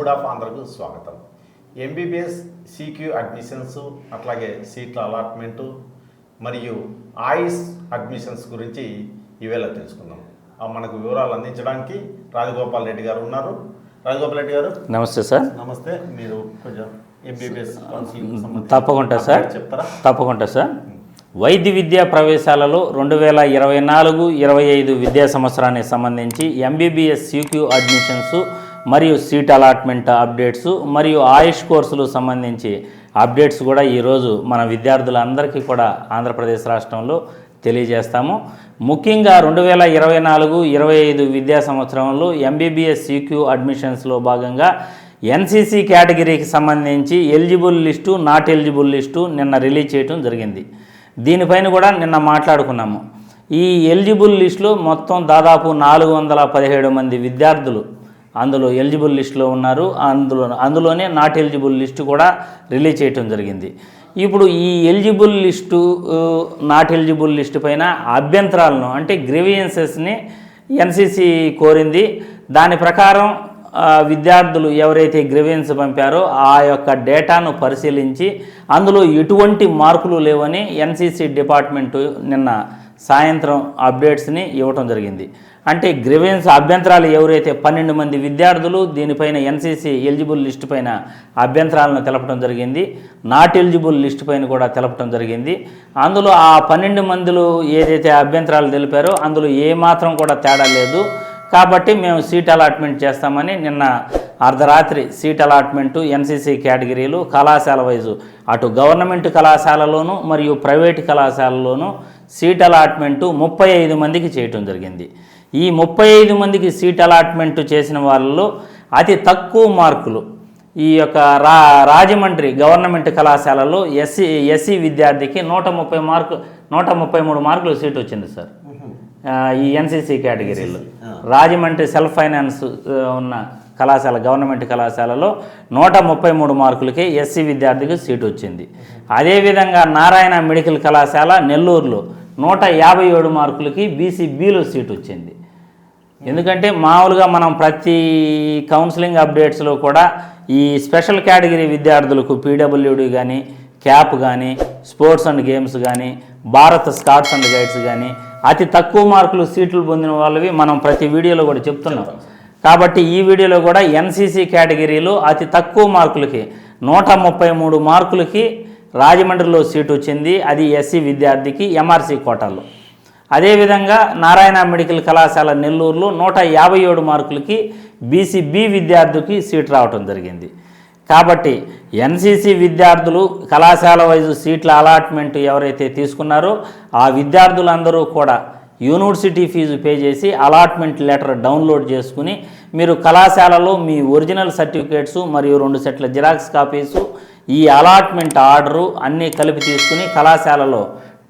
Mood of ఆంధ్రకు స్వాగతం. MBBS CQ admissions, అట్లాగే సీట్ల అలాట్మెంటు మరియు ఆయిస్ అడ్మిషన్స్ గురించి ఈవేళ తెలుసుకుందాం. మనకు వివరాలు అందించడానికి రాజగోపాల్ రెడ్డి గారు ఉన్నారు. రాజగోపాల్ రెడ్డి గారు నమస్తే సార్. నమస్తే. మీరు కొంచెం ఎంబీబీఎస్ కౌన్సిలింగ్ తప్పకుండా సార్ చెప్తారా? తప్పకుండా సార్. వైద్య విద్యా ప్రవేశాలలో 2024-25 విద్యా సంవత్సరానికి సంబంధించి ఎంబీబీఎస్ సీక్యూ అడ్మిషన్స్ మరియు సీట్ అలాట్మెంట్ అప్డేట్స్ మరియు ఆయుష్ కోర్సులు సంబంధించి అప్డేట్స్ కూడా ఈరోజు మన విద్యార్థులందరికీ కూడా ఆంధ్రప్రదేశ్ రాష్ట్రంలో తెలియజేస్తాము. ముఖ్యంగా 2024-25 విద్యా సంవత్సరంలో ఎంబీబీఎస్ సీక్యూ అడ్మిషన్స్లో భాగంగా ఎన్సీసీ కేటగిరీకి సంబంధించి eligible list, not eligible list నిన్న రిలీజ్ చేయడం జరిగింది. దీనిపైన కూడా నిన్న మాట్లాడుకున్నాము. ఈ ఎలిజిబుల్ లిస్టులో మొత్తం దాదాపు 417 మంది విద్యార్థులు అందులో ఎలిజిబుల్ లిస్టులో ఉన్నారు. అందులోనే నాట్ ఎలిజిబుల్ లిస్టు కూడా రిలీజ్ చేయడం జరిగింది. ఇప్పుడు ఈ eligible list, not eligible list పైన అభ్యంతరాలను అంటే గ్రీవియన్సెస్ని ఎన్సీసీ కోరింది. దాని ప్రకారం విద్యార్థులు ఎవరైతే గ్రీవియన్స్ పంపారో ఆ యొక్క డేటాను పరిశీలించి అందులో ఎటువంటి మార్కులు లేవని ఎన్సీసీ డిపార్ట్మెంటు నిన్న సాయంత్రం అప్డేట్స్ని ఇవ్వటం జరిగింది. అంటే గ్రీవియన్స్ అభ్యంతరాలు ఎవరైతే 12 మంది విద్యార్థులు దీనిపైన ఎన్సీసీ ఎలిజిబుల్ లిస్టు పైన అభ్యంతరాలను తెలపడం జరిగింది. నాట్ ఎలిజిబుల్ లిస్టు పైన కూడా తెలపడం జరిగింది. అందులో ఆ 12 మందిలో ఏదైతే అభ్యంతరాలు తెలిపారో అందులో ఏమాత్రం కూడా తేడా లేదు. కాబట్టి మేము సీట్ అలాట్మెంట్ చేస్తామని నిన్న అర్ధరాత్రి సీట్ అలాట్మెంటు ఎన్సీసీ కేటగిరీలు కళాశాల వైజు అటు గవర్నమెంట్ కళాశాలలోను మరియు ప్రైవేటు కళాశాలలోనూ సీట్ అలాట్మెంటు 35 మందికి చేయటం జరిగింది. ఈ 35 మందికి సీట్ అలాట్మెంట్ చేసిన వాళ్ళలో అతి తక్కువ మార్కులు ఈ యొక్క రాజమండ్రి గవర్నమెంట్ కళాశాలలో ఎస్సీ విద్యార్థికి 133 మార్కులు సీట్ వచ్చింది సార్. ఈ ఎన్సీసీ కేటగిరీలో రాజమండ్రి సెల్ఫ్ ఫైనాన్స్ ఉన్న కళాశాల గవర్నమెంట్ కళాశాలలో 133 మార్కులకి ఎస్సీ విద్యార్థికి సీటు వచ్చింది. అదేవిధంగా నారాయణ మెడికల్ కళాశాల నెల్లూరులో 157 మార్కులకి బీసీబీలో సీటు వచ్చింది. ఎందుకంటే మామూలుగా మనం ప్రతి కౌన్సిలింగ్ అప్డేట్స్లో కూడా ఈ స్పెషల్ కేటగిరీ విద్యార్థులకు పీడబ్ల్యూడీ కానీ, క్యాప్ కానీ, స్పోర్ట్స్ అండ్ గేమ్స్ కానీ, భారత్ స్కౌట్స్ అండ్ గైడ్స్ కానీ అతి తక్కువ మార్కులు సీట్లు పొందిన వాళ్ళవి మనం ప్రతి వీడియోలో కూడా చెప్తున్నాం. కాబట్టి ఈ వీడియోలో కూడా ఎన్సీసీ కేటగిరీలో అతి తక్కువ మార్కులకి 133 మార్కులకి రాజమండ్రిలో సీటు వచ్చింది. అది ఎస్సీ విద్యార్థికి ఎంఆర్సీ కోటాలో. అదేవిధంగా నారాయణ మెడికల్ కళాశాల నెల్లూరులో 157 మార్కులకి బీసీబీ విద్యార్థికి సీటు రావటం జరిగింది. కాబట్టి ఎన్సీసీ విద్యార్థులు కళాశాల వైజు సీట్ల అలాట్మెంట్ ఎవరైతే తీసుకున్నారో ఆ విద్యార్థులందరూ కూడా యూనివర్సిటీ ఫీజు పే చేసి అలాట్మెంట్ లెటర్ డౌన్లోడ్ చేసుకుని మీరు కళాశాలలో మీ ఒరిజినల్ సర్టిఫికేట్సు మరియు 2 సెట్ల జిరాక్స్ కాపీసు, ఈ అలాట్మెంట్ ఆర్డరు అన్నీ కలిపి తీసుకుని కళాశాలలో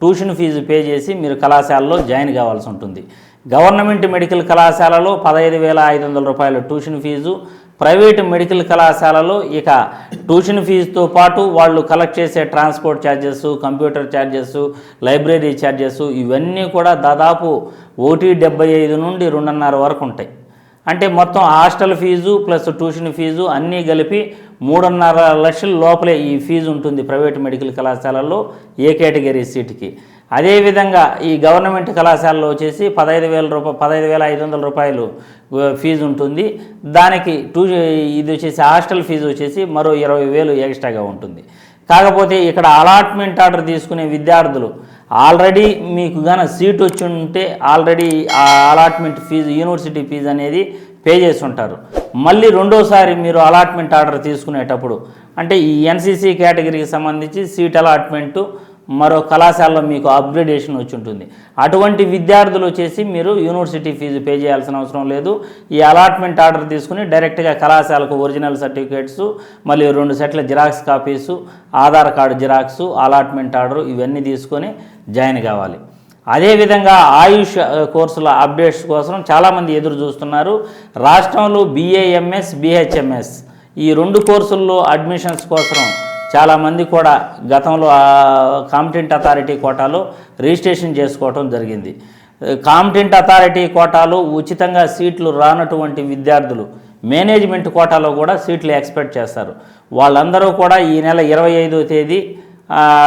ట్యూషన్ ఫీజు పే చేసి మీరు కళాశాలలో జాయిన్ కావాల్సి ఉంటుంది. గవర్నమెంట్ మెడికల్ కళాశాలలో 15,500 రూపాయల ట్యూషన్ ఫీజు, ప్రైవేటు మెడికల్ కళాశాలలో ఇక ట్యూషన్ ఫీజుతో పాటు వాళ్ళు కలెక్ట్ చేసే transport charges, computer charges, library charges ఇవన్నీ కూడా దాదాపు 1.75 నుండి 2.5 వరకు ఉంటాయి. అంటే మొత్తం hostel fee plus tuition fee అన్నీ కలిపి 3.5 లక్షల లోపలే ఈ ఫీజు ఉంటుంది ప్రైవేటు మెడికల్ కళాశాలలో ఏ కేటగిరీ సీటుకి. అదేవిధంగా ఈ గవర్నమెంట్ కళాశాలలో వచ్చేసి 15,500 రూపాయలు ఫీజు ఉంటుంది. దానికి ఇది వచ్చేసి హాస్టల్ ఫీజు వచ్చేసి మరో 20,000 ఎక్స్ట్రాగా ఉంటుంది. కాకపోతే ఇక్కడ అలాట్మెంట్ ఆర్డర్ తీసుకునే విద్యార్థులు ఆల్రెడీ మీకు గాన సీట్ వచ్చి ఉంటే ఆల్రెడీ ఆ అలాట్మెంట్ ఫీజు యూనివర్సిటీ ఫీజు అనేది పే చేసి ఉంటారు. మళ్ళీ రెండోసారి మీరు అలాట్మెంట్ ఆర్డర్ తీసుకునేటప్పుడు అంటే ఈ ఎన్సీసీ కేటగిరీకి సంబంధించి సీట్ అలాట్మెంటు మరో కళాశాలలో మీకు అప్గ్రేడేషన్ వచ్చి ఉంటుంది. అటువంటి విద్యార్థులు వచ్చేసి మీరు యూనివర్సిటీ ఫీజు పే చేయాల్సిన అవసరం లేదు. ఈ అలాట్మెంట్ ఆర్డర్ తీసుకుని డైరెక్ట్గా కళాశాలకు ఒరిజినల్ సర్టిఫికేట్స్, మళ్ళీ 2 సెట్ల xerox copies, Aadhaar card xerox, allotment order ఇవన్నీ తీసుకొని జాయిన్ కావాలి. అదేవిధంగా ఆయుష్ కోర్సుల అప్డేట్స్ కోసం చాలామంది ఎదురు చూస్తున్నారు. రాష్ట్రంలో BAMS, BHMS ఈ 2 కోర్సుల్లో అడ్మిషన్స్ కోసం చాలామంది కూడా గతంలో కాంపిటెంట్ అథారిటీ కోటాలో రిజిస్ట్రేషన్ చేసుకోవటం జరిగింది. కాంపిటెంట్ అథారిటీ కోటాలో ఉచితంగా సీట్లు రానటువంటి విద్యార్థులు మేనేజ్మెంట్ కోటాలో కూడా సీట్లు ఎక్స్పెక్ట్ చేస్తారు. వాళ్ళందరూ కూడా ఈ నెల 25వ తేదీ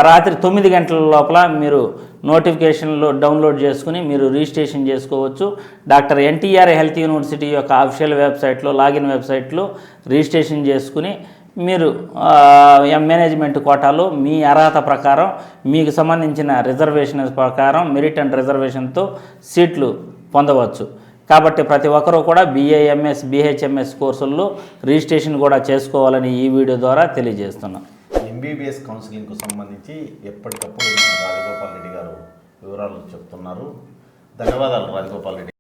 రాత్రి 9 గంటల లోపల మీరు నోటిఫికేషన్లు డౌన్లోడ్ చేసుకుని మీరు రిజిస్ట్రేషన్ చేసుకోవచ్చు. డాక్టర్ ఎన్టీఆర్ హెల్త్ యూనివర్సిటీ యొక్క అఫీషియల్ వెబ్సైట్లో లాగిన్ వెబ్సైట్లో రిజిస్ట్రేషన్ చేసుకుని మీరు మేనేజ్మెంట్ కోటాలో మీ అర్హత ప్రకారం మీకు సంబంధించిన రిజర్వేషన్ ప్రకారం మెరిట్ అండ్ రిజర్వేషన్తో సీట్లు పొందవచ్చు. కాబట్టి ప్రతి ఒక్కరూ కూడా BAMS BHMS కోర్సుల్లో రిజిస్ట్రేషన్ కూడా చేసుకోవాలని ఈ వీడియో ద్వారా తెలియజేస్తున్నాం. MBBS కౌన్సిలింగ్కు సంబంధించి ఎప్పటికప్పుడు మన రాజగోపాల్ రెడ్డి గారు వివరాలు చెప్తున్నారు. ధన్యవాదాలు రాజగోపాల్ రెడ్డి.